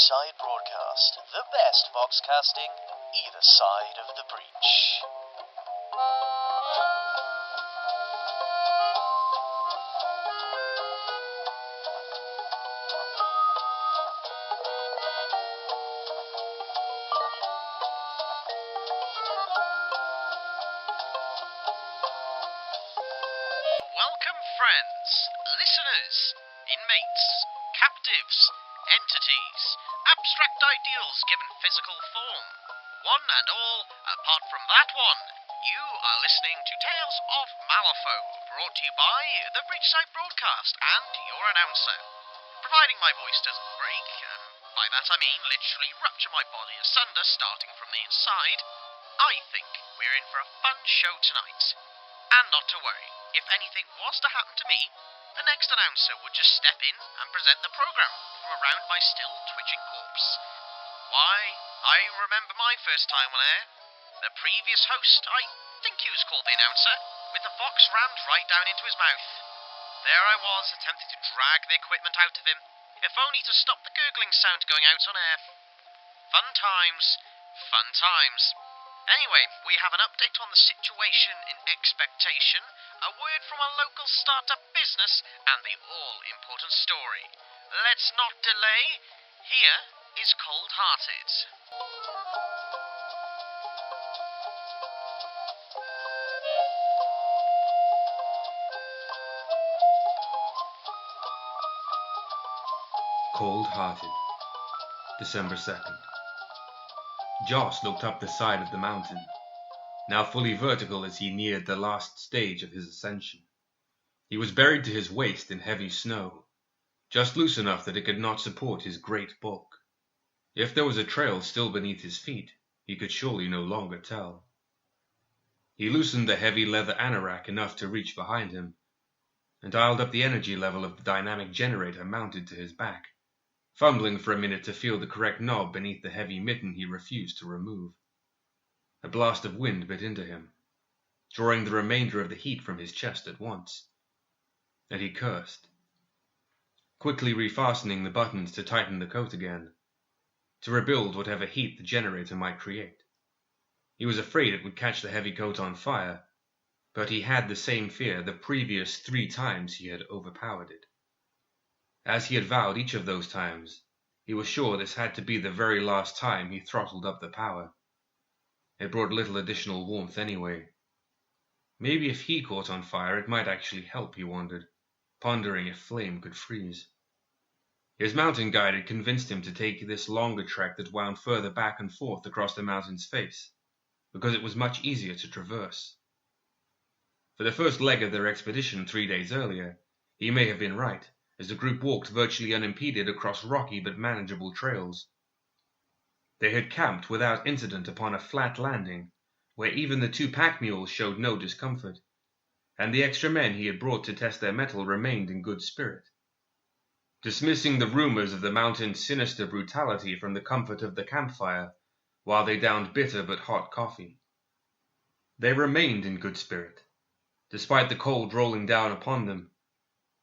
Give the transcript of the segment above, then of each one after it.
Breachside Broadcast, the best foxcasting, either side of the breach. Welcome, friends, listeners, inmates, captives, entities, abstract ideals given physical form. One and all, apart from that one, you are listening to Tales of Malifaux, brought to you by the Breachside Broadcast and your announcer. Providing my voice doesn't break, by that I mean literally rupture my body asunder starting from the inside, I think we're in for a fun show tonight. And not to worry, if anything was to happen to me, the next announcer would just step in and present the programme from around my still twitching corpse. Why, I remember my first time on air. The previous host, I think he was called the announcer, with the fox rammed right down into his mouth. There I was, attempting to drag the equipment out of him, if only to stop the gurgling sound going out on air. Fun times, fun times. Anyway, we have an update on the situation in expectation, a word from a local startup business, and the all-important story. Let's not delay. Here is Cold Hearted. Cold Hearted, December 2nd. Joss looked up the side of the mountain, now fully vertical as he neared the last stage of his ascension. He was buried to his waist in heavy snow, just loose enough that it could not support his great bulk. If there was a trail still beneath his feet, he could surely no longer tell. He loosened the heavy leather anorak enough to reach behind him, and dialed up the energy level of the dynamic generator mounted to his back, fumbling for a minute to feel the correct knob beneath the heavy mitten he refused to remove. A blast of wind bit into him, drawing the remainder of the heat from his chest at once, and he cursed, quickly refastening the buttons to tighten the coat again, to rebuild whatever heat the generator might create. He was afraid it would catch the heavy coat on fire, but he had the same fear the previous 3 times he had overpowered it. As he had vowed each of those times, he was sure this had to be the very last time he throttled up the power. It brought little additional warmth anyway. Maybe if he caught on fire it might actually help, he wondered, pondering if flame could freeze. His mountain guide had convinced him to take this longer trek that wound further back and forth across the mountain's face, because it was much easier to traverse. For the first leg of their expedition 3 days earlier, he may have been right, as the group walked virtually unimpeded across rocky but manageable trails. They had camped without incident upon a flat landing, where even the 2 pack mules showed no discomfort, and the extra men he had brought to test their mettle remained in good spirit, dismissing the rumors of the mountain's sinister brutality from the comfort of the campfire, while they downed bitter but hot coffee. They remained in good spirit, despite the cold rolling down upon them,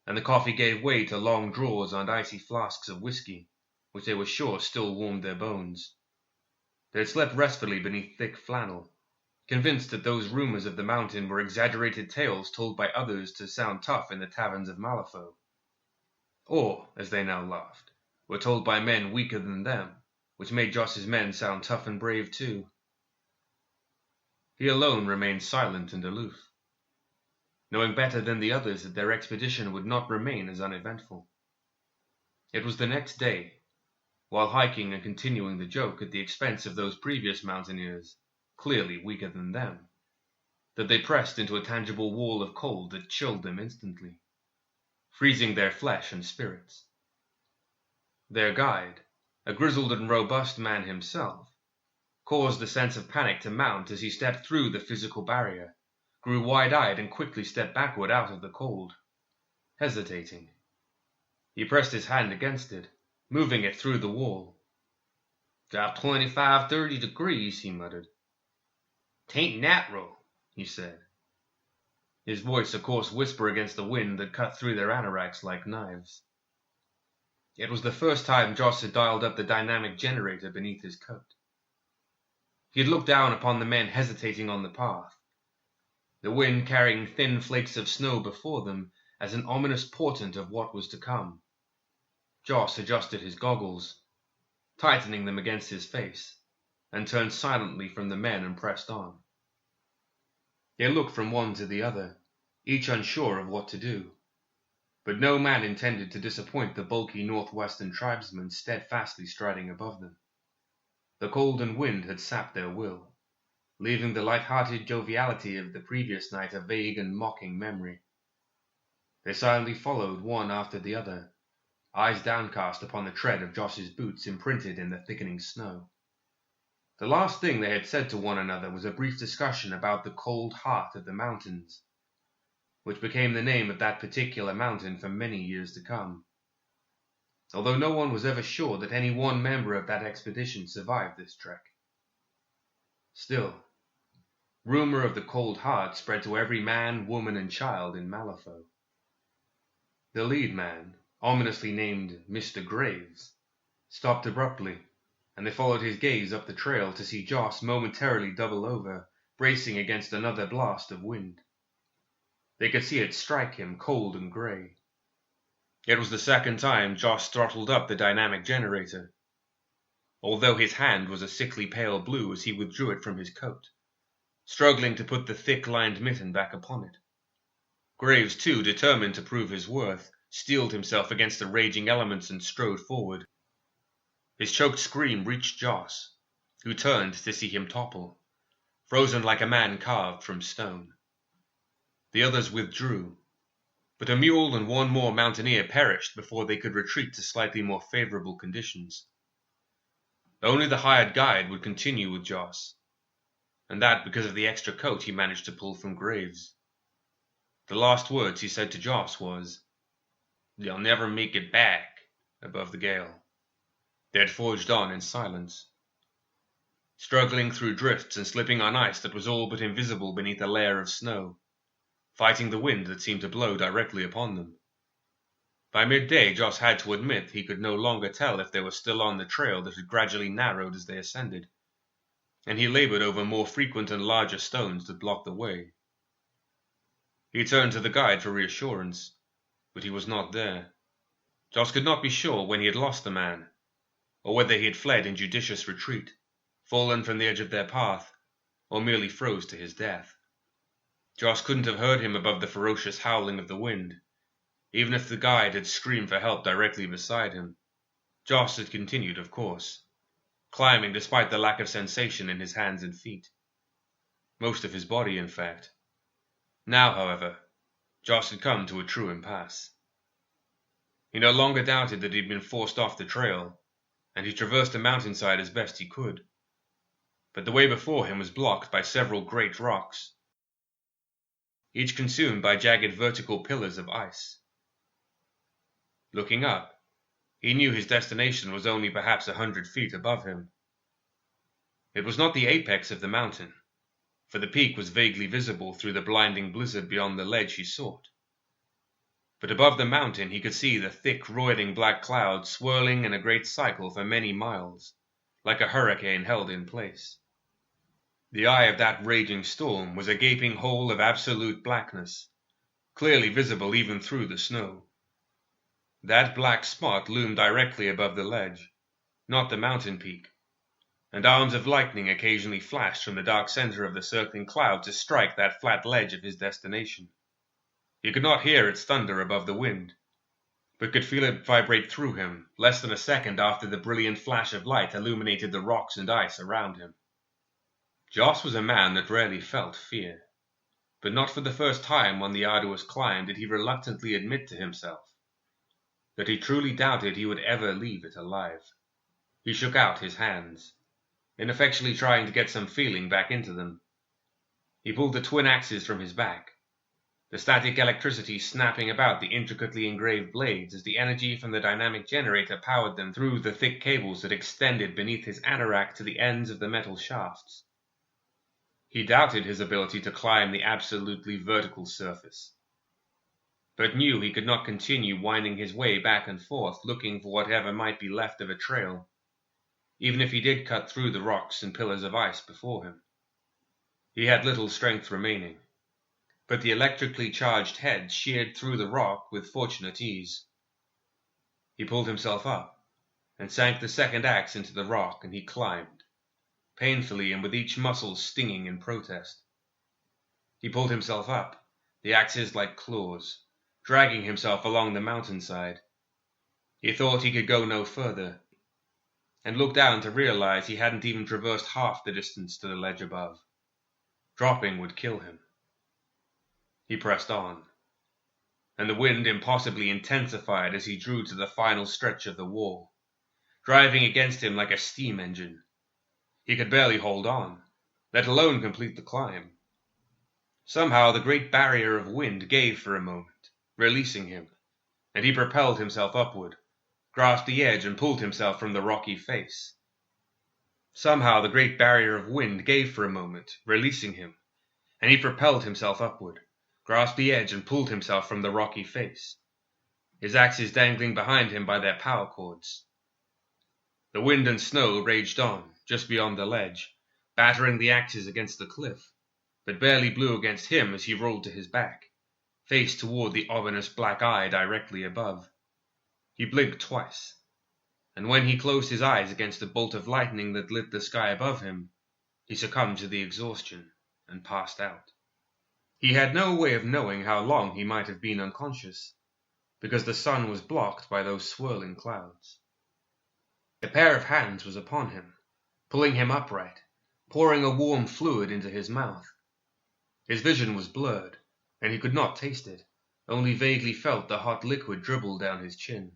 and the coffee gave way to long draws on icy flasks of whiskey, which they were sure still warmed their bones. They had slept restfully beneath thick flannel, convinced that those rumors of the mountain were exaggerated tales told by others to sound tough in the taverns of Malifaux, or, as they now laughed, were told by men weaker than them, which made Joss's men sound tough and brave too. He alone remained silent and aloof, knowing better than the others that their expedition would not remain as uneventful. It was the next day, while hiking and continuing the joke at the expense of those previous mountaineers, clearly weaker than them, that they pressed into a tangible wall of cold that chilled them instantly, freezing their flesh and spirits. Their guide, a grizzled and robust man himself, caused a sense of panic to mount as he stepped through the physical barrier, grew wide-eyed and quickly stepped backward out of the cold, hesitating. He pressed his hand against it, moving it through the wall. "Got 25-30 degrees, he muttered. "'Tain't natural," he said, his voice a coarse whisper against the wind that cut through their anoraks like knives. It was the first time Joss had dialed up the dynamic generator beneath his coat. He had looked down upon the men hesitating on the path, the wind carrying thin flakes of snow before them as an ominous portent of what was to come. Joss adjusted his goggles, tightening them against his face, and turned silently from the men and pressed on. They looked from one to the other, each unsure of what to do. But no man intended to disappoint the bulky northwestern tribesmen steadfastly striding above them. The cold and wind had sapped their will, leaving the light-hearted joviality of the previous night a vague and mocking memory. They silently followed one after the other, eyes downcast upon the tread of Josh's boots imprinted in the thickening snow. The last thing they had said to one another was a brief discussion about the cold heart of the mountains, which became the name of that particular mountain for many years to come, although no one was ever sure that any one member of that expedition survived this trek. Still, rumor of the cold heart spread to every man, woman, and child in Malifaux. The lead man, ominously named Mr. Graves, stopped abruptly, and they followed his gaze up the trail to see Joss momentarily double over, bracing against another blast of wind. They could see it strike him cold and grey. It was the second time Joss throttled up the dynamic generator, although his hand was a sickly pale blue as he withdrew it from his coat, struggling to put the thick-lined mitten back upon it. Graves, too, determined to prove his worth, steeled himself against the raging elements and strode forward. His choked scream reached Joss, who turned to see him topple, frozen like a man carved from stone. The others withdrew, but a mule and one more mountaineer perished before they could retreat to slightly more favorable conditions. Only the hired guide would continue with Joss, and that because of the extra coat he managed to pull from Graves. The last words he said to Joss was, "They'll never make it back," above the gale. They had forged on in silence, struggling through drifts and slipping on ice that was all but invisible beneath a layer of snow, fighting the wind that seemed to blow directly upon them. By midday, Joss had to admit he could no longer tell if they were still on the trail that had gradually narrowed as they ascended, and he labored over more frequent and larger stones that blocked the way. He turned to the guide for reassurance, but he was not there. Joss could not be sure when he had lost the man, or whether he had fled in judicious retreat, fallen from the edge of their path, or merely froze to his death. Joss couldn't have heard him above the ferocious howling of the wind, even if the guide had screamed for help directly beside him. Joss had continued, of course, climbing despite the lack of sensation in his hands and feet. Most of his body, in fact. Now, however, Joss had come to a true impasse. He no longer doubted that he had been forced off the trail, and he traversed the mountainside as best he could. But the way before him was blocked by several great rocks, each consumed by jagged vertical pillars of ice. Looking up, he knew his destination was only perhaps 100 feet above him. It was not the apex of the mountain, for the peak was vaguely visible through the blinding blizzard beyond the ledge he sought. But above the mountain he could see the thick, roiling black clouds swirling in a great cycle for many miles, like a hurricane held in place. The eye of that raging storm was a gaping hole of absolute blackness, clearly visible even through the snow. That black spot loomed directly above the ledge, not the mountain peak, and arms of lightning occasionally flashed from the dark center of the circling cloud to strike that flat ledge of his destination. He could not hear its thunder above the wind, but could feel it vibrate through him less than a second after the brilliant flash of light illuminated the rocks and ice around him. Joss was a man that rarely felt fear, but not for the first time on the arduous climb did he reluctantly admit to himself that he truly doubted he would ever leave it alive. He shook out his hands, ineffectually trying to get some feeling back into them. He pulled the twin axes from his back, the static electricity snapping about the intricately engraved blades as the energy from the dynamic generator powered them through the thick cables that extended beneath his anorak to the ends of the metal shafts. He doubted his ability to climb the absolutely vertical surface. but knew he could not continue winding his way back and forth looking for whatever might be left of a trail, even if he did cut through the rocks and pillars of ice before him. He had little strength remaining, but the electrically charged head sheared through the rock with fortunate ease. He pulled himself up and sank the second axe into the rock, and he climbed, painfully and with each muscle stinging in protest. He pulled himself up, the axes like claws, dragging himself along the mountainside. He thought he could go no further, and looked down to realize he hadn't even traversed half the distance to the ledge above. Dropping would kill him. He pressed on, and the wind impossibly intensified as he drew to the final stretch of the wall, driving against him like a steam engine. He could barely hold on, let alone complete the climb. Somehow the great barrier of wind gave for a moment, releasing him, and he propelled himself upward, grasped the edge and pulled himself from the rocky face. Somehow the great barrier of wind gave for a moment, releasing him, and he propelled himself upward, grasped the edge and pulled himself from the rocky face, his axes dangling behind him by their power cords. The wind and snow raged on, just beyond the ledge, battering the axes against the cliff, but barely blew against him as he rolled to his back, face toward the ominous black eye directly above. He blinked twice, and when he closed his eyes against the bolt of lightning that lit the sky above him, he succumbed to the exhaustion and passed out. He had no way of knowing how long he might have been unconscious, because the sun was blocked by those swirling clouds. A pair of hands was upon him, pulling him upright, pouring a warm fluid into his mouth. His vision was blurred, and he could not taste it, only vaguely felt the hot liquid dribble down his chin.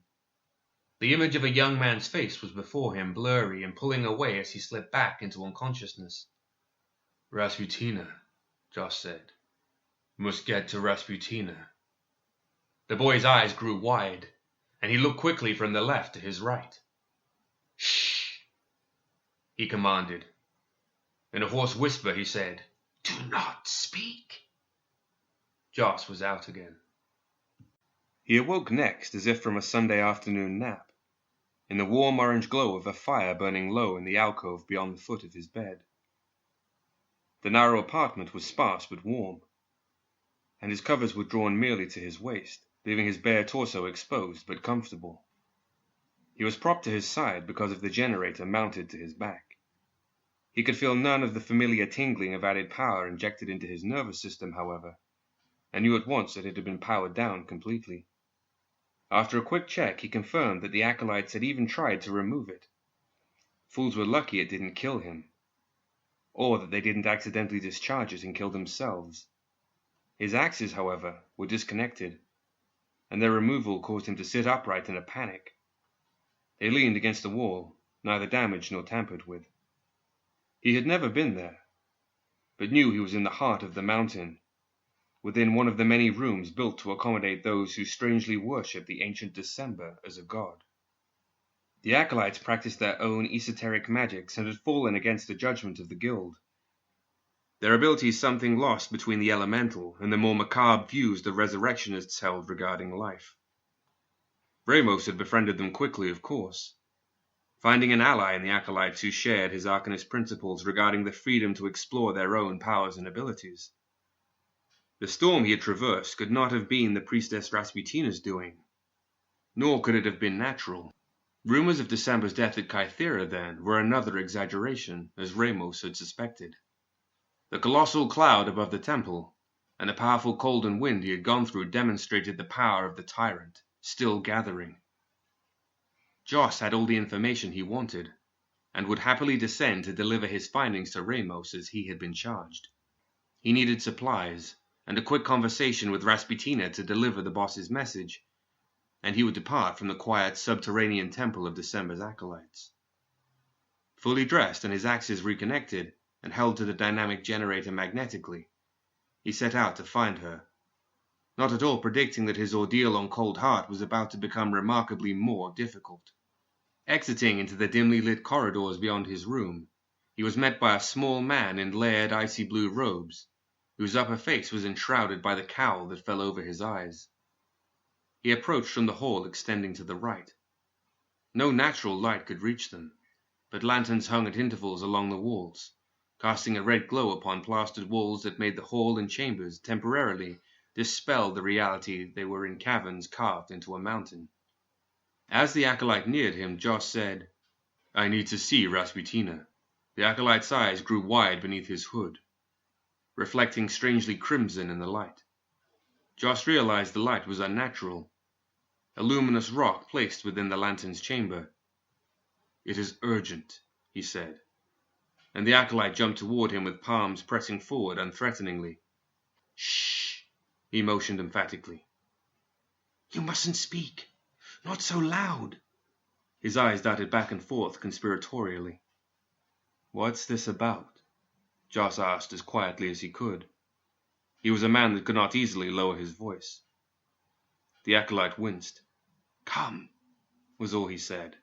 The image of a young man's face was before him, blurry and pulling away as he slipped back into unconsciousness. "Rasputina," Joss said. "Must get to Rasputina." The boy's eyes grew wide, and he looked quickly from the left to his right. "Shh!" he commanded. In a hoarse whisper he said, "Do not speak." Joss was out again. He awoke next as if from a Sunday afternoon nap, in the warm orange glow of a fire burning low in the alcove beyond the foot of his bed. The narrow apartment was sparse but warm, and his covers were drawn merely to his waist, leaving his bare torso exposed but comfortable. He was propped to his side because of the generator mounted to his back. He could feel none of the familiar tingling of added power injected into his nervous system, however, and knew at once that it had been powered down completely. After a quick check, he confirmed that the acolytes had even tried to remove it. Fools were lucky it didn't kill him, or that they didn't accidentally discharge it and kill themselves. His axes, however, were disconnected, and their removal caused him to sit upright in a panic. They leaned against the wall, neither damaged nor tampered with. He had never been there, but knew he was in the heart of the mountain, within one of the many rooms built to accommodate those who strangely worship the ancient December as a god. The acolytes practiced their own esoteric magics and had fallen against the judgment of the guild. Their abilities something lost between the elemental and the more macabre views the resurrectionists held regarding life. Ramos had befriended them quickly, of course, finding an ally in the acolytes who shared his arcanist principles regarding the freedom to explore their own powers and abilities. The storm he had traversed could not have been the priestess Rasputina's doing, nor could it have been natural. Rumors of December's death at Kythera, then, were another exaggeration, as Ramos had suspected. The colossal cloud above the temple, and the powerful cold and wind he had gone through demonstrated the power of the tyrant, still gathering. Joss had all the information he wanted, and would happily descend to deliver his findings to Ramos as he had been charged. He needed supplies, and a quick conversation with Rasputina to deliver the boss's message, and he would depart from the quiet subterranean temple of December's acolytes. Fully dressed and his axes reconnected and held to the dynamic generator magnetically, he set out to find her, not at all predicting that his ordeal on Cold Heart was about to become remarkably more difficult. Exiting into the dimly lit corridors beyond his room, he was met by a small man in layered icy blue robes, whose upper face was enshrouded by the cowl that fell over his eyes. He approached from the hall extending to the right. No natural light could reach them, but lanterns hung at intervals along the walls, casting a red glow upon plastered walls that made the hall and chambers temporarily dispel the reality they were in caverns carved into a mountain. As the acolyte neared him, Joss said, "I need to see Rasputina." The acolyte's eyes grew wide beneath his hood, reflecting strangely crimson in the light. Joss realized the light was unnatural, a luminous rock placed within the lantern's chamber. "It is urgent," he said, and the acolyte jumped toward him with palms pressing forward unthreateningly. "Shh," he motioned emphatically. "You mustn't speak. Not so loud." His eyes darted back and forth conspiratorially. "What's this about?" Joss asked as quietly as he could. He was a man that could not easily lower his voice. The acolyte winced. "Come," was all he said,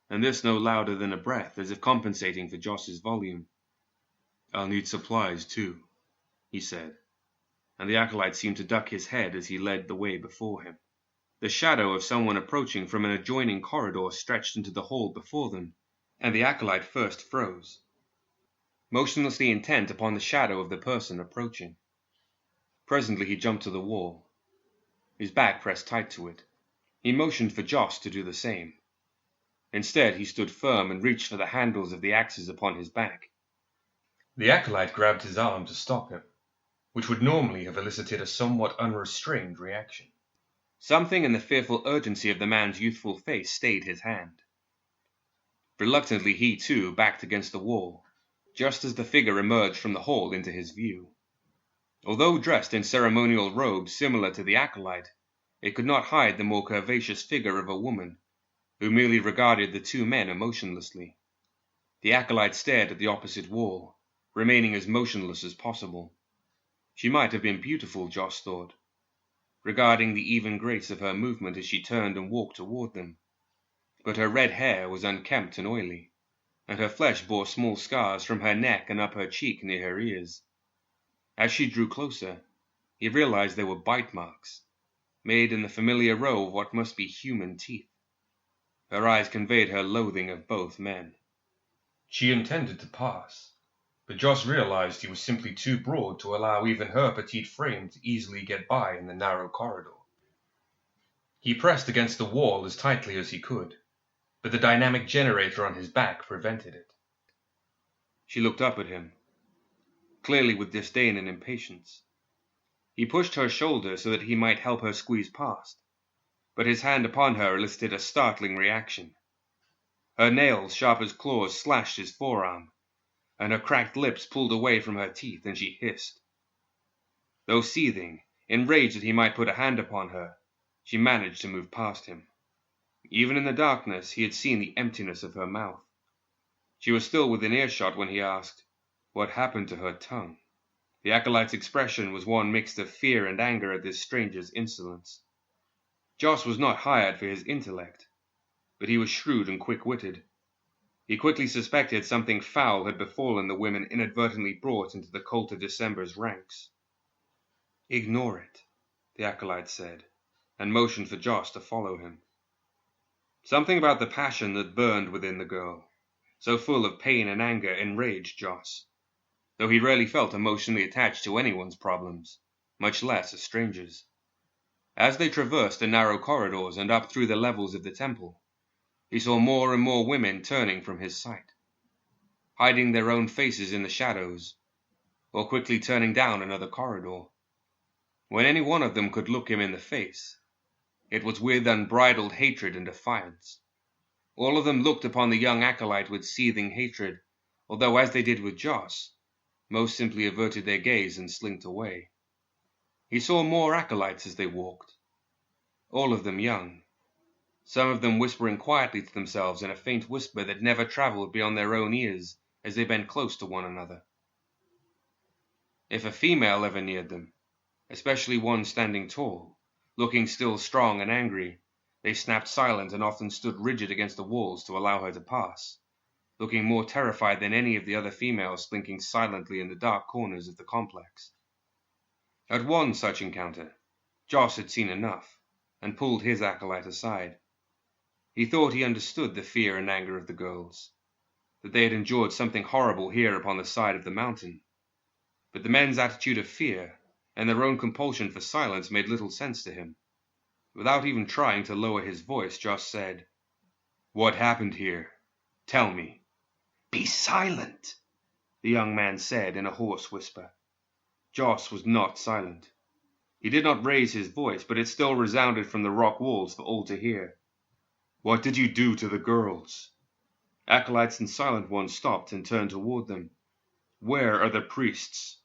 and this no louder than a breath, as if compensating for Joss's volume. "I'll need supplies too," he said, and the acolyte seemed to duck his head as he led the way before him. The shadow of someone approaching from an adjoining corridor stretched into the hall before them, and the acolyte first froze, motionlessly intent upon the shadow of the person approaching. Presently he jumped to the wall, his back pressed tight to it. He motioned for Joss to do the same. Instead, he stood firm and reached for the handles of the axes upon his back. The acolyte grabbed his arm to stop him, which would normally have elicited a somewhat unrestrained reaction. Something in the fearful urgency of the man's youthful face stayed his hand. Reluctantly, he too backed against the wall, just as the figure emerged from the hall into his view. Although dressed in ceremonial robes similar to the acolyte, it could not hide the more curvaceous figure of a woman, who merely regarded the two men emotionlessly. The acolyte stared at the opposite wall, remaining as motionless as possible. She might have been beautiful, Joss thought, regarding the even grace of her movement as she turned and walked toward them. But her red hair was unkempt and oily, and her flesh bore small scars from her neck and up her cheek near her ears. As she drew closer, he realized they were bite marks, made in the familiar row of what must be human teeth. Her eyes conveyed her loathing of both men. She intended to pass, but Joss realized he was simply too broad to allow even her petite frame to easily get by in the narrow corridor. He pressed against the wall as tightly as he could, but the dynamic generator on his back prevented it. She looked up at him, clearly with disdain and impatience. He pushed her shoulder so that he might help her squeeze past, but his hand upon her elicited a startling reaction. Her nails, sharp as claws, slashed his forearm, and her cracked lips pulled away from her teeth, and she hissed. Though seething, enraged that he might put a hand upon her, she managed to move past him. Even in the darkness, he had seen the emptiness of her mouth. She was still within earshot when he asked, "What happened to her tongue?" The acolyte's expression was one mixed of fear and anger at this stranger's insolence. Joss was not hired for his intellect, but he was shrewd and quick-witted. He quickly suspected something foul had befallen the women inadvertently brought into the cult of December's ranks. "Ignore it," the acolyte said, and motioned for Joss to follow him. Something about the passion that burned within the girl, so full of pain and anger, enraged Joss, though he rarely felt emotionally attached to anyone's problems, much less a stranger's. As they traversed the narrow corridors and up through the levels of the temple, he saw more and more women turning from his sight, hiding their own faces in the shadows, or quickly turning down another corridor. When any one of them could look him in the face, it was with unbridled hatred and defiance. All of them looked upon the young acolyte with seething hatred, although, as they did with Joss, most simply averted their gaze and slinked away. He saw more acolytes as they walked, all of them young, some of them whispering quietly to themselves in a faint whisper that never traveled beyond their own ears as they bent close to one another. If a female ever neared them, especially one standing tall, looking still strong and angry, they snapped silent and often stood rigid against the walls to allow her to pass, looking more terrified than any of the other females slinking silently in the dark corners of the complex. At one such encounter, Joss had seen enough, and pulled his acolyte aside. He thought he understood the fear and anger of the girls, that they had endured something horrible here upon the side of the mountain. But the men's attitude of fear and their own compulsion for silence made little sense to him. Without even trying to lower his voice, Joss said, "What happened here? Tell me." "Be silent," the young man said in a hoarse whisper. Joss was not silent. He did not raise his voice, but it still resounded from the rock walls for all to hear. "What did you do to the girls?" Acolytes and silent ones stopped and turned toward them. "Where are the priests?"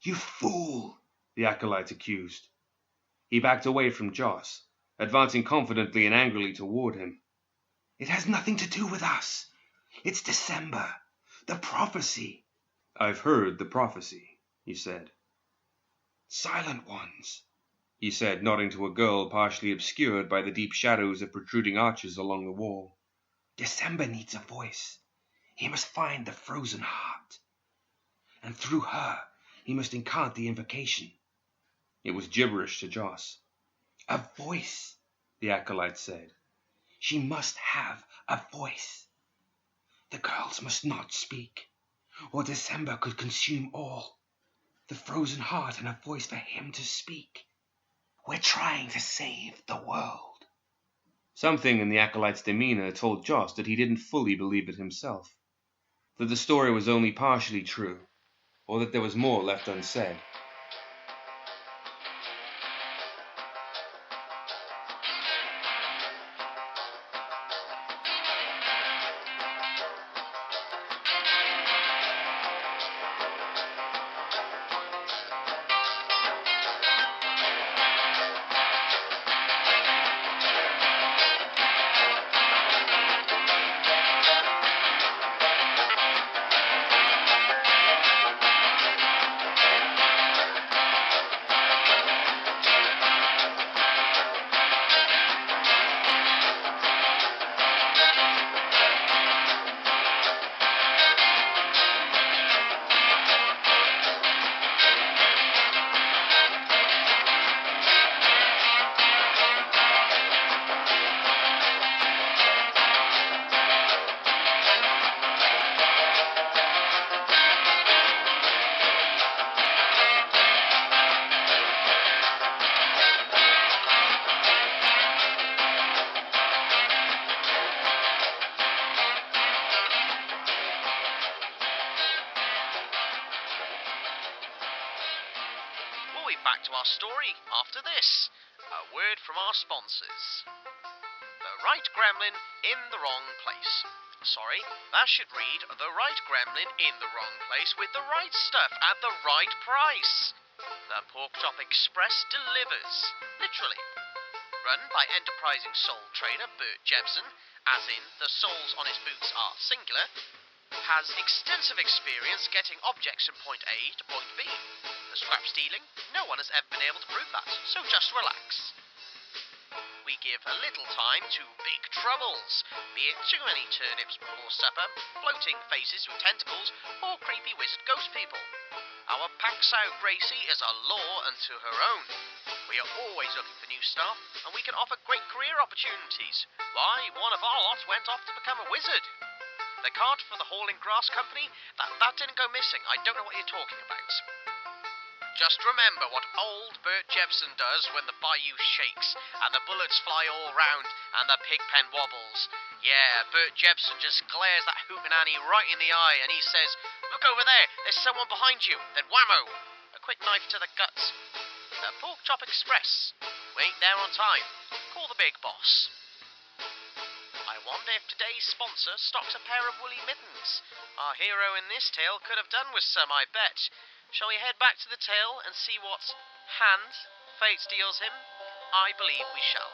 "You fool!" the acolyte accused. He backed away from Joss, advancing confidently and angrily toward him. "It has nothing to do with us. It's December. The prophecy." "I've heard the prophecy," he said. "Silent ones," he said, nodding to a girl partially obscured by the deep shadows of protruding arches along the wall. "December needs a voice. He must find the frozen heart. And through her, he must incant the invocation." It was gibberish to Joss. "A voice," the acolyte said. "She must have a voice. The girls must not speak, or December could consume all. The frozen heart and a voice for him to speak. We're trying to save the world." Something in the acolyte's demeanor told Joss that he didn't fully believe it himself, that the story was only partially true, or that there was more left unsaid. Back to our story after this. A word from our sponsors. The right gremlin in the wrong place. Sorry, that should read the right gremlin in the wrong place with the right stuff at the right price. The Pork Chop Express delivers. Literally. Run by enterprising soul trader Bert Jebsen, as in the soles on his boots are singular, has extensive experience getting objects from point A to point B. The scrap stealing, no one has ever been able to prove that, so just relax. We give a little time to big troubles, be it too many turnips before supper, floating faces with tentacles, or creepy wizard ghost people. Our Paxow Gracie is a law unto her own. We are always looking for new staff, and we can offer great career opportunities. Why, one of our lot went off to become a wizard. The card for the hauling grass company, that didn't go missing. I don't know what you're talking about. Just remember what old Bert Jebsen does when the bayou shakes, and the bullets fly all round, and the pig pen wobbles. Yeah, Bert Jebsen just glares that hootenanny right in the eye, and he says, "Look over there, there's someone behind you." Then whammo! A quick knife to the guts. The Pork Chop Express. We ain't there on time. Call the big boss. I wonder if today's sponsor stocks a pair of woolly mittens. Our hero in this tale could have done with some, I bet. Shall we head back to the tale and see what hand fate deals him? I believe we shall.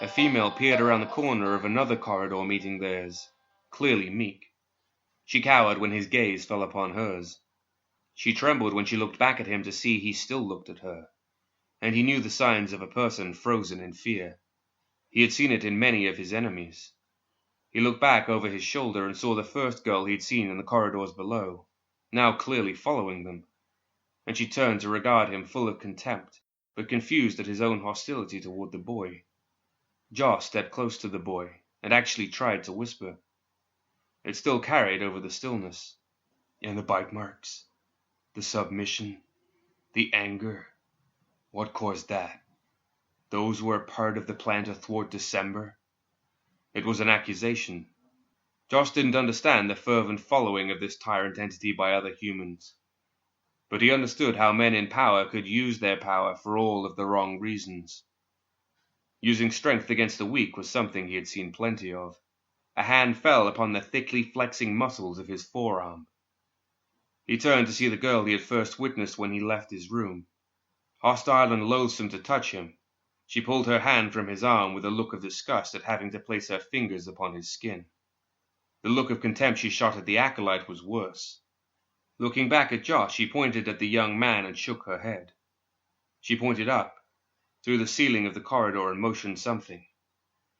A female peered around the corner of another corridor meeting theirs, clearly meek. She cowered when his gaze fell upon hers. She trembled when she looked back at him to see he still looked at her, and he knew the signs of a person frozen in fear. He had seen it in many of his enemies. He looked back over his shoulder and saw the first girl he had seen in the corridors below, now clearly following them, and she turned to regard him full of contempt, but confused at his own hostility toward the boy. Joss stepped close to the boy and actually tried to whisper. It still carried over the stillness. And the bite marks, the submission, the anger, what caused that? Those were part of the plan to thwart December? It was an accusation. Joss didn't understand the fervent following of this tyrant entity by other humans, but he understood how men in power could use their power for all of the wrong reasons. Using strength against the weak was something he had seen plenty of. A hand fell upon the thickly flexing muscles of his forearm. He turned to see the girl he had first witnessed when he left his room. Hostile and loathsome to touch him, she pulled her hand from his arm with a look of disgust at having to place her fingers upon his skin. The look of contempt she shot at the acolyte was worse. Looking back at Josh, she pointed at the young man and shook her head. She pointed up, through the ceiling of the corridor, and motioned something,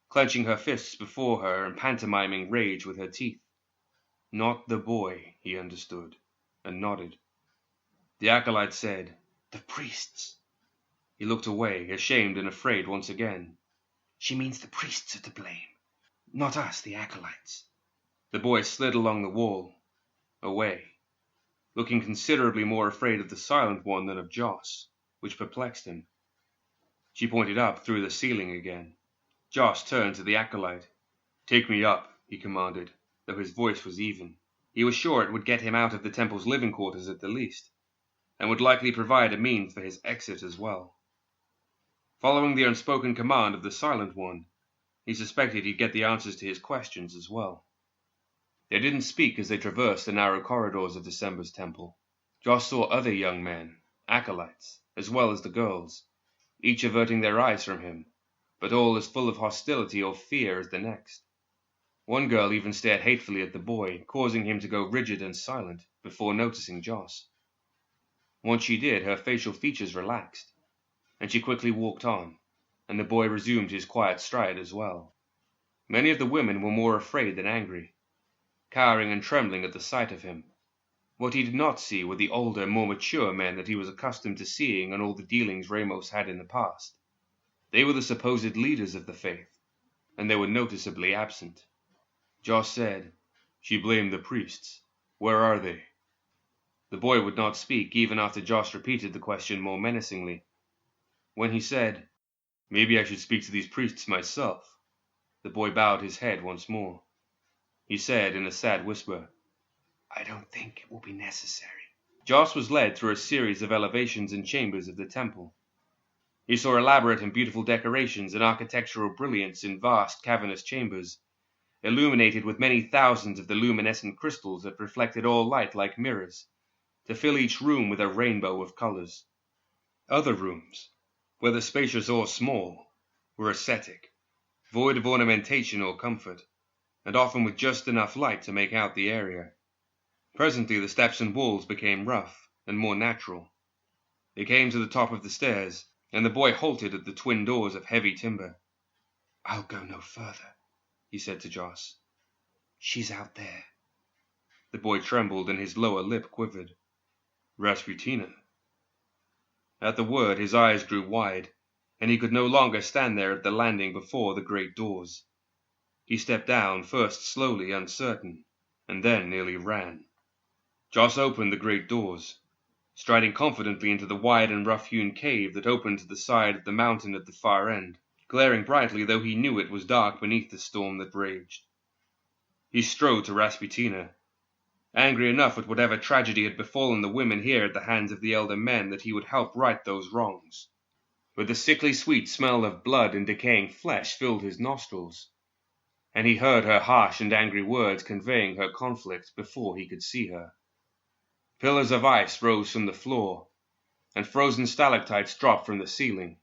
clenching her fists before her and pantomiming rage with her teeth. Not the boy, he understood, and nodded. The acolyte said, "The priests." He looked away, ashamed and afraid once again. "She means the priests are to blame, not us, the acolytes." The boy slid along the wall, away, looking considerably more afraid of the Silent One than of Joss, which perplexed him. She pointed up through the ceiling again. Joss turned to the acolyte. "Take me up," he commanded, though his voice was even. He was sure it would get him out of the temple's living quarters at the least, and would likely provide a means for his exit as well. Following the unspoken command of the Silent One, he suspected he'd get the answers to his questions as well. They didn't speak as they traversed the narrow corridors of December's temple. Joss saw other young men, acolytes, as well as the girls, each averting their eyes from him, but all as full of hostility or fear as the next. One girl even stared hatefully at the boy, causing him to go rigid and silent before noticing Joss. Once she did, her facial features relaxed, and she quickly walked on, and the boy resumed his quiet stride as well. Many of the women were more afraid than angry, cowering and trembling at the sight of him. What he did not see were the older, more mature men that he was accustomed to seeing on all the dealings Ramos had in the past. They were the supposed leaders of the faith, and they were noticeably absent. Joss said, "She blamed the priests. Where are they?" The boy would not speak even after Joss repeated the question more menacingly. When he said, "Maybe I should speak to these priests myself," the boy bowed his head once more. He said in a sad whisper, "I don't think it will be necessary." Joss was led through a series of elevations and chambers of the temple. He saw elaborate and beautiful decorations and architectural brilliance in vast cavernous chambers, illuminated with many thousands of the luminescent crystals that reflected all light like mirrors, to fill each room with a rainbow of colors. Other rooms, whether spacious or small, were ascetic, void of ornamentation or comfort, and often with just enough light to make out the area. Presently the steps and walls became rough and more natural. They came to the top of the stairs, and the boy halted at the twin doors of heavy timber. "I'll go no further," he said to Joss. "She's out there." The boy trembled and his lower lip quivered. "Rasputina." At the word his eyes grew wide, and he could no longer stand there at the landing before the great doors. He stepped down, first slowly, uncertain, and then nearly ran. Joss opened the great doors, striding confidently into the wide and rough-hewn cave that opened to the side of the mountain at the far end, glaring brightly though he knew it was dark beneath the storm that raged. He strode to Rasputina, angry enough at whatever tragedy had befallen the women here at the hands of the elder men that he would help right those wrongs. But the sickly sweet smell of blood and decaying flesh filled his nostrils, and he heard her harsh and angry words conveying her conflict before he could see her. Pillars of ice rose from the floor, and frozen stalactites dropped from the ceiling,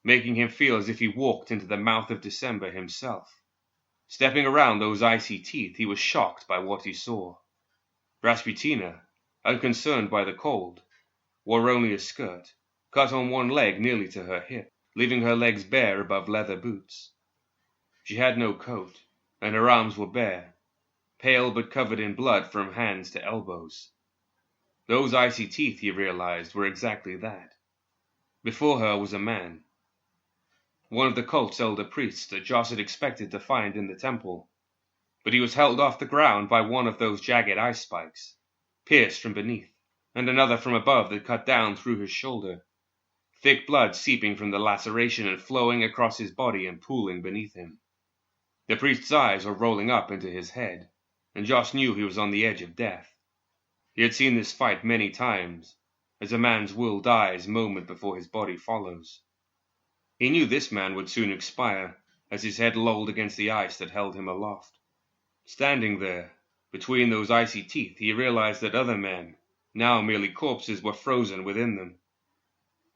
making him feel as if he walked into the mouth of December himself. Stepping around those icy teeth, he was shocked by what he saw. Rasputina, unconcerned by the cold, wore only a skirt, cut on one leg nearly to her hip, leaving her legs bare above leather boots. She had no coat, and her arms were bare, pale but covered in blood from hands to elbows. Those icy teeth, he realized, were exactly that. Before her was a man. One of the cult's elder priests that Joss had expected to find in the temple, but he was held off the ground by one of those jagged ice spikes, pierced from beneath, and another from above that cut down through his shoulder, thick blood seeping from the laceration and flowing across his body and pooling beneath him. The priest's eyes were rolling up into his head, and Joss knew he was on the edge of death. He had seen this fight many times, as a man's will dies moment before his body follows. He knew this man would soon expire, as his head lolled against the ice that held him aloft. Standing there, between those icy teeth, he realized that other men, now merely corpses, were frozen within them,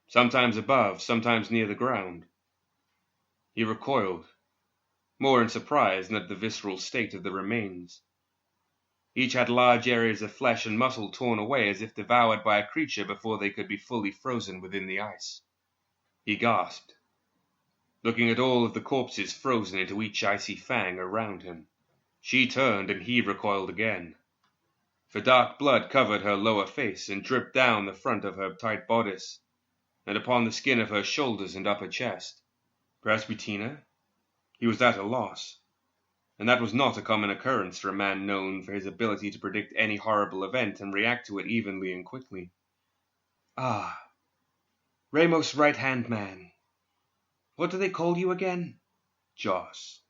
sometimes above, sometimes near the ground. He recoiled, more in surprise than at the visceral state of the remains. Each had large areas of flesh and muscle torn away as if devoured by a creature before they could be fully frozen within the ice. He gasped, looking at all of the corpses frozen into each icy fang around him. She turned and he recoiled again, for dark blood covered her lower face and dripped down the front of her tight bodice and upon the skin of her shoulders and upper chest. Rasputina? He was at a loss, and that was not a common occurrence for a man known for his ability to predict any horrible event and react to it evenly and quickly. Ah, Ramos' right-hand man. What do they call you again? Joss.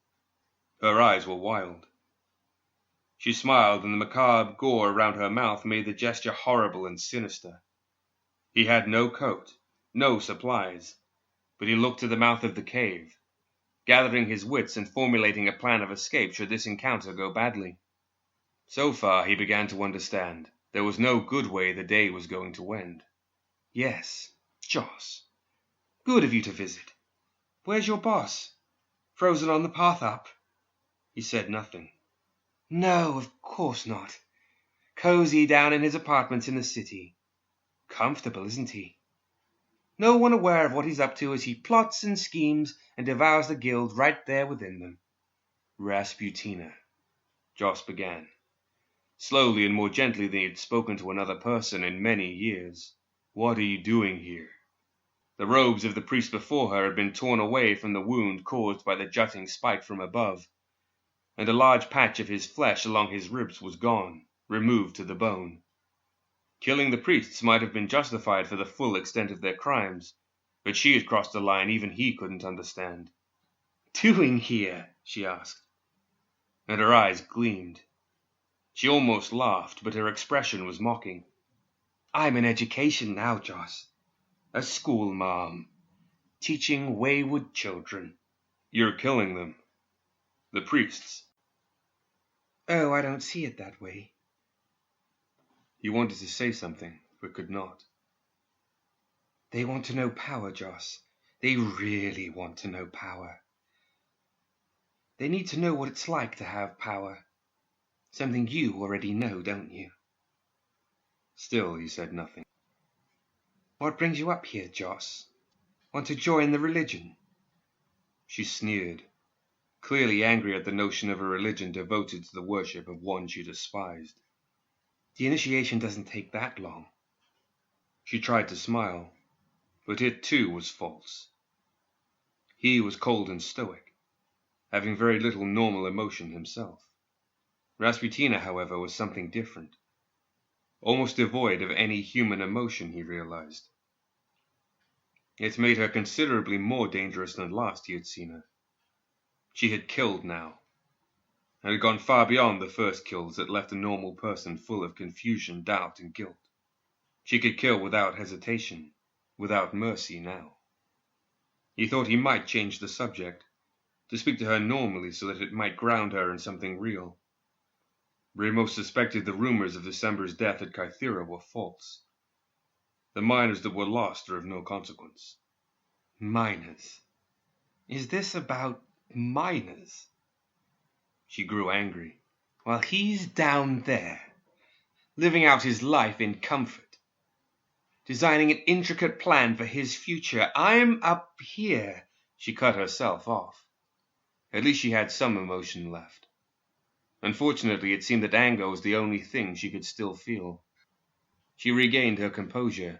Her eyes were wild. She smiled, and the macabre gore around her mouth made the gesture horrible and sinister. He had no coat, no supplies, but he looked to the mouth of the cave, gathering his wits and formulating a plan of escape should this encounter go badly. So far, he began to understand, there was no good way the day was going to end. Yes, Joss. Good of you to visit. Where's your boss? Frozen on the path up? He said nothing. No, of course not. Cozy down in his apartments in the city. Comfortable, isn't he? No one aware of what he's up to as he plots and schemes and devours the guild right there within them. Rasputina, Joss began, slowly and more gently than he had spoken to another person in many years. What are you doing here? The robes of the priest before her had been torn away from the wound caused by the jutting spike from above, and a large patch of his flesh along his ribs was gone, removed to the bone. Killing the priests might have been justified for the full extent of their crimes, but she had crossed a line even he couldn't understand. Doing here? She asked, and her eyes gleamed. She almost laughed, but her expression was mocking. I'm in education now, Joss. A school marm, teaching wayward children. You're killing them. The priests. Oh, I don't see it that way. He wanted to say something, but could not. They want to know power, Joss. They really want to know power. They need to know what it's like to have power. Something you already know, don't you? Still, he said nothing. What brings you up here, Joss? Want to join the religion? She sneered, clearly angry at the notion of a religion devoted to the worship of one she despised. The initiation doesn't take that long. She tried to smile, but it too was false. He was cold and stoic, having very little normal emotion himself. Rasputina, however, was something different, almost devoid of any human emotion, he realized. It made her considerably more dangerous than last he had seen her. She had killed now, and had gone far beyond the first kills that left a normal person full of confusion, doubt, and guilt. She could kill without hesitation, without mercy now. He thought he might change the subject, to speak to her normally so that it might ground her in something real. Ramos suspected the rumors of December's death at Kythera were false. The miners that were lost are of no consequence. Miners? Is this about miners? She grew angry. While he's down there, living out his life in comfort, designing an intricate plan for his future. I'm up here. She cut herself off. At least she had some emotion left. Unfortunately, it seemed that anger was the only thing she could still feel. She regained her composure,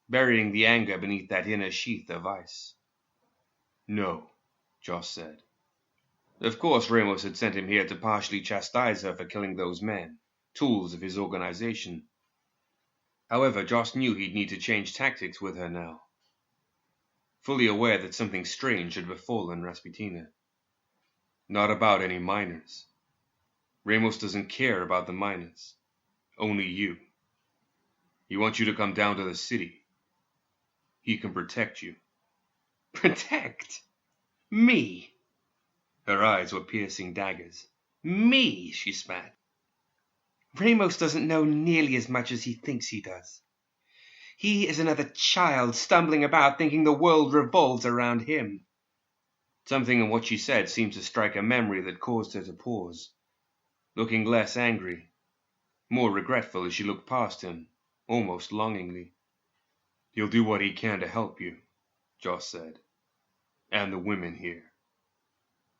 burying the anger beneath that inner sheath of ice. No, Joss said. Of course Ramos had sent him here to partially chastise her for killing those men, tools of his organization. However, Joss knew he'd need to change tactics with her now, fully aware that something strange had befallen Rasputina. Not about any miners. Ramos doesn't care about the miners. Only you. He wants you to come down to the city. He can protect you. Protect? Me? Her eyes were piercing daggers. Me, she spat. Ramos doesn't know nearly as much as he thinks he does. He is another child stumbling about thinking the world revolves around him. Something in what she said seemed to strike a memory that caused her to pause, looking less angry, more regretful as she looked past him, almost longingly. He'll do what he can to help you, Joss said. And the women here.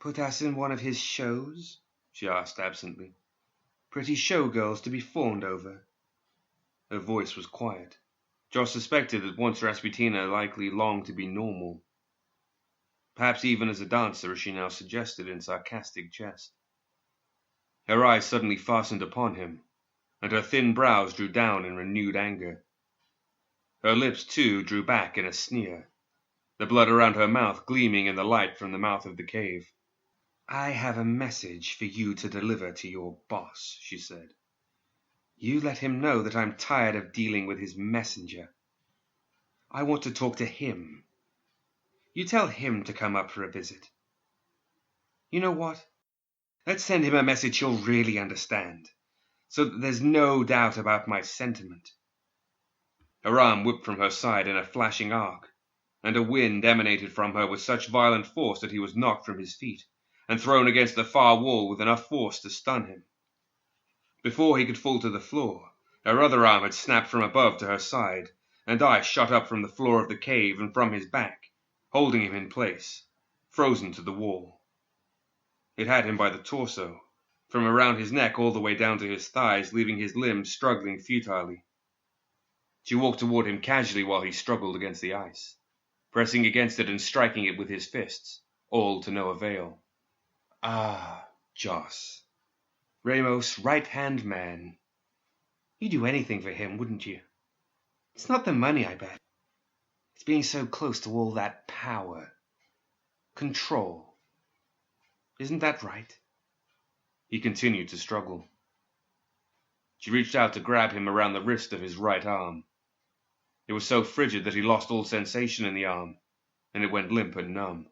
Put us in one of his shows? She asked absently. Pretty showgirls to be fawned over. Her voice was quiet. Joss suspected that once Rasputina likely longed to be normal. Perhaps even as a dancer, as she now suggested in sarcastic jest. Her eyes suddenly fastened upon him, and her thin brows drew down in renewed anger. Her lips, too, drew back in a sneer, the blood around her mouth gleaming in the light from the mouth of the cave. I have a message for you to deliver to your boss, she said. You let him know that I'm tired of dealing with his messenger. I want to talk to him. You tell him to come up for a visit. You know what? Let's send him a message he'll really understand, so that there's no doubt about my sentiment. Her arm whipped from her side in a flashing arc, and a wind emanated from her with such violent force that he was knocked from his feet, and thrown against the far wall with enough force to stun him. Before he could fall to the floor, her other arm had snapped from above to her side, and ice shot up from the floor of the cave and from his back, holding him in place, frozen to the wall. It had him by the torso, from around his neck all the way down to his thighs, leaving his limbs struggling futilely. She walked toward him casually while he struggled against the ice, pressing against it and striking it with his fists, all to no avail. Ah, Joss. Ramos' right-hand man. You'd do anything for him, wouldn't you? It's not the money, I bet. It's being so close to all that power. Control. Isn't that right? He continued to struggle. She reached out to grab him around the wrist of his right arm. It was so frigid that he lost all sensation in the arm, and it went limp and numb.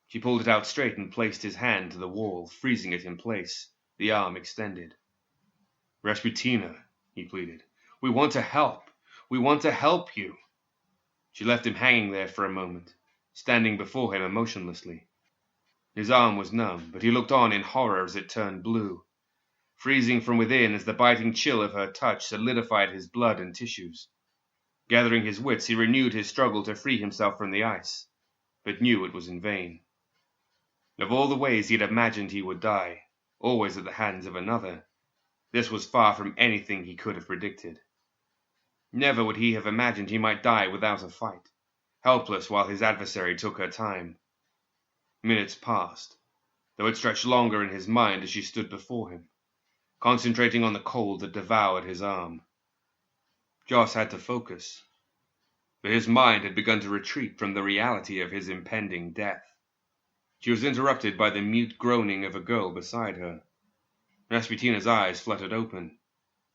She pulled it out straight and placed his hand to the wall, freezing it in place, the arm extended. Rasputina, he pleaded, we want to help. We want to help you. She left him hanging there for a moment, standing before him emotionlessly. His arm was numb, but he looked on in horror as it turned blue, freezing from within as the biting chill of her touch solidified his blood and tissues. Gathering his wits, he renewed his struggle to free himself from the ice, but knew it was in vain. Of all the ways he had imagined he would die, always at the hands of another, this was far from anything he could have predicted. Never would he have imagined he might die without a fight, helpless while his adversary took her time. Minutes passed, though it stretched longer in his mind as she stood before him, concentrating on the cold that devoured his arm. Joss had to focus, for his mind had begun to retreat from the reality of his impending death. She was interrupted by the mute groaning of a girl beside her. Rasputina's eyes fluttered open,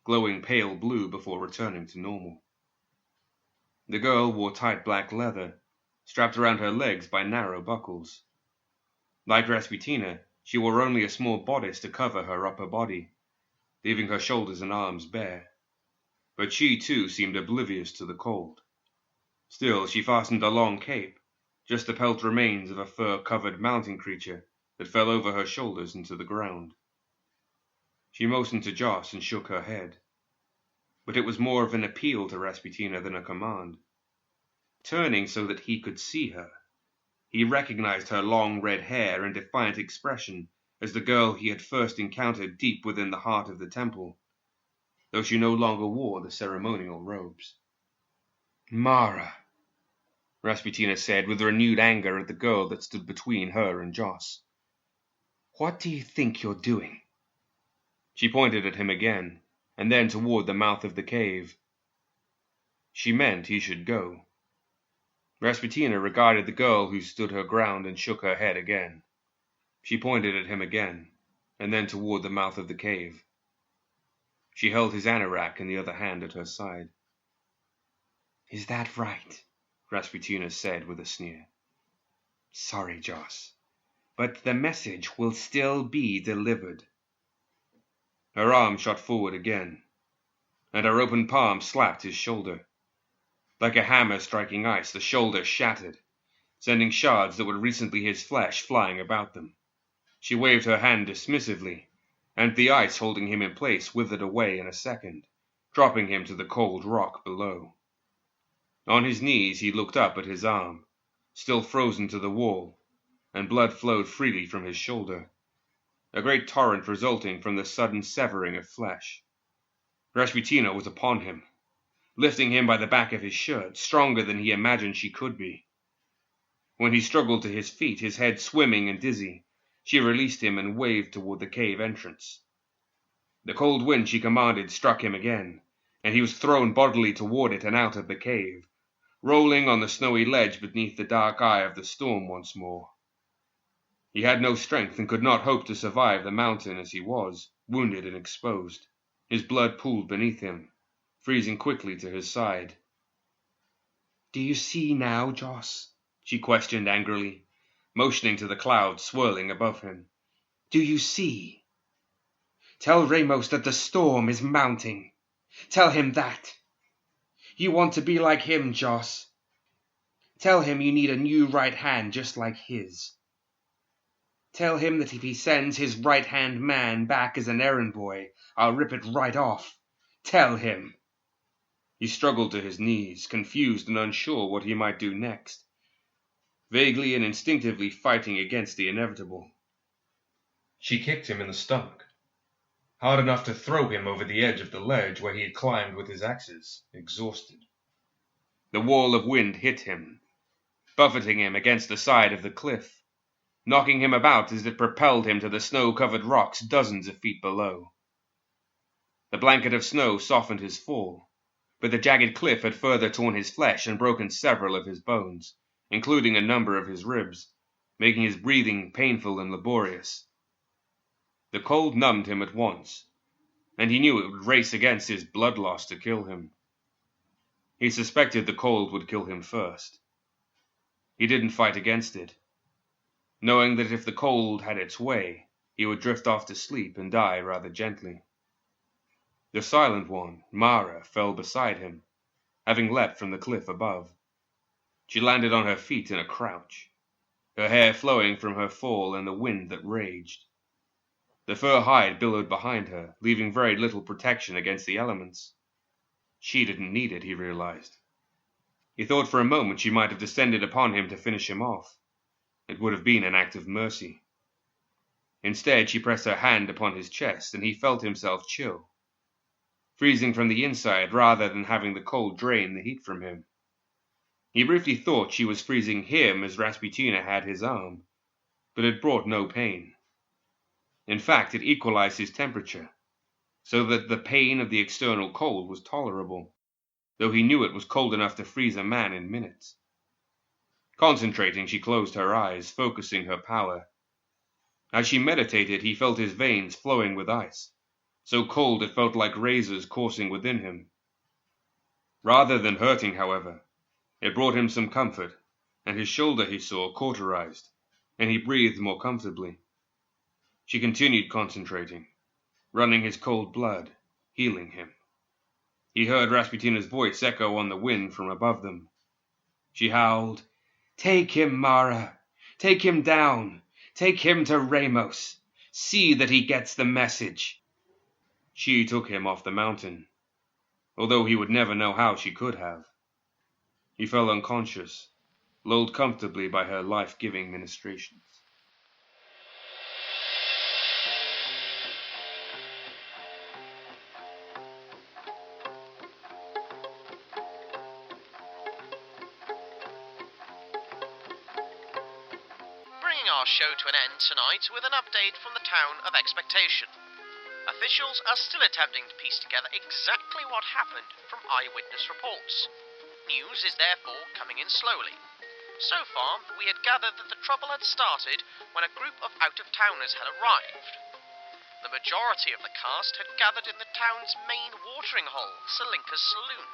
glowing pale blue before returning to normal. The girl wore tight black leather, strapped around her legs by narrow buckles. Like Rasputina, she wore only a small bodice to cover her upper body, leaving her shoulders and arms bare. But she, too, seemed oblivious to the cold. Still, she fastened a long cape, just the pelt remains of a fur-covered mountain creature that fell over her shoulders into the ground. She motioned to Joss and shook her head. But it was more of an appeal to Rasputina than a command. Turning so that he could see her, he recognized her long red hair and defiant expression as the girl he had first encountered deep within the heart of the temple, though she no longer wore the ceremonial robes. "Mara," Rasputina said with renewed anger at the girl that stood between her and Joss. "What do you think you're doing?" She pointed at him again, and then toward the mouth of the cave. She meant he should go. Rasputina regarded the girl who stood her ground and shook her head again. She pointed at him again, and then toward the mouth of the cave. She held his anorak in the other hand at her side. "Is that right?" Rasputina said with a sneer. "Sorry, Joss, but the message will still be delivered." Her arm shot forward again, and her open palm slapped his shoulder. Like a hammer striking ice, the shoulder shattered, sending shards that were recently his flesh flying about them. She waved her hand dismissively, and the ice holding him in place withered away in a second, dropping him to the cold rock below. On his knees he looked up at his arm, still frozen to the wall, and blood flowed freely from his shoulder, a great torrent resulting from the sudden severing of flesh. Rasputina was upon him, lifting him by the back of his shirt, stronger than he imagined she could be. When he struggled to his feet, his head swimming and dizzy, she released him and waved toward the cave entrance. The cold wind she commanded struck him again, and he was thrown bodily toward it and out of the cave, rolling on the snowy ledge beneath the dark eye of the storm once more. He had no strength and could not hope to survive the mountain as he was, wounded and exposed. His blood pooled beneath him, freezing quickly to his side. "Do you see now, Joss?" she questioned angrily, motioning to the clouds swirling above him. "Do you see? Tell Ramos that the storm is mounting. Tell him that. You want to be like him, Joss. Tell him you need a new right hand just like his. Tell him that if he sends his right-hand man back as an errand boy, I'll rip it right off. Tell him." He struggled to his knees, confused and unsure what he might do next, vaguely and instinctively fighting against the inevitable. She kicked him in the stomach, hard enough to throw him over the edge of the ledge where he had climbed with his axes, exhausted. The wall of wind hit him, buffeting him against the side of the cliff, knocking him about as it propelled him to the snow-covered rocks dozens of feet below. The blanket of snow softened his fall, but the jagged cliff had further torn his flesh and broken several of his bones, including a number of his ribs, making his breathing painful and laborious. The cold numbed him at once, and he knew it would race against his blood loss to kill him. He suspected the cold would kill him first. He didn't fight against it, knowing that if the cold had its way, he would drift off to sleep and die rather gently. The silent one, Mara, fell beside him, having leapt from the cliff above. She landed on her feet in a crouch, her hair flowing from her fall in the wind that raged. The fur hide billowed behind her, leaving very little protection against the elements. She didn't need it, he realized. He thought for a moment she might have descended upon him to finish him off. It would have been an act of mercy. Instead, she pressed her hand upon his chest, and he felt himself chill, freezing from the inside rather than having the cold drain the heat from him. He briefly thought she was freezing him as Rasputina had his arm, but it brought no pain. In fact, it equalized his temperature, so that the pain of the external cold was tolerable, though he knew it was cold enough to freeze a man in minutes. Concentrating, she closed her eyes, focusing her power. As she meditated, he felt his veins flowing with ice, so cold it felt like razors coursing within him. Rather than hurting, however, it brought him some comfort, and his shoulder, he saw, cauterized, and he breathed more comfortably. She continued concentrating, running his cold blood, healing him. He heard Rasputina's voice echo on the wind from above them. She howled, "Take him, Mara! Take him down! Take him to Ramos! See that he gets the message!" She took him off the mountain, although he would never know how she could have. He fell unconscious, lulled comfortably by her life-giving ministrations. Bringing our show to an end tonight with an update from the town of Expectation. Officials are still attempting to piece together exactly what happened from eyewitness reports. News is therefore coming in slowly. So far, we had gathered that the trouble had started when a group of out-of-towners had arrived. The majority of the cast had gathered in the town's main watering hole, Salinka's Saloon.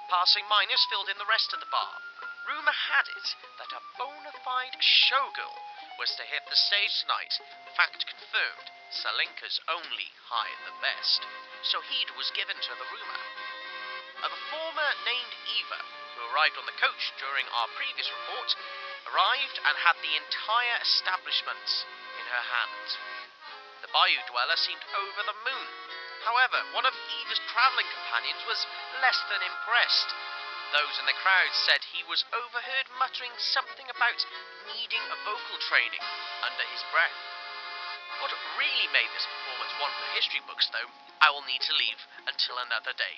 Passing miners filled in the rest of the bar. Rumour had it that a bona fide showgirl was to hit the stage tonight, fact confirmed, Salinka's only hide the best, so heed was given to the rumour. A performer named Eva, who arrived on the coach during our previous report, arrived and had the entire establishment in her hand. The bayou dweller seemed over the moon. However, one of Eva's travelling companions was less than impressed. Those in the crowd said he was overheard muttering something about needing a vocal training under his breath. What really made this performance one for history books, though, I will need to leave until another day.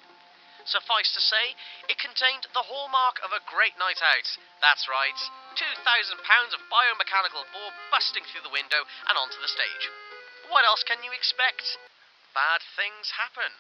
Suffice to say, it contained the hallmark of a great night out. That's right, £2,000 of biomechanical bore busting through the window and onto the stage. What else can you expect? Bad things happen.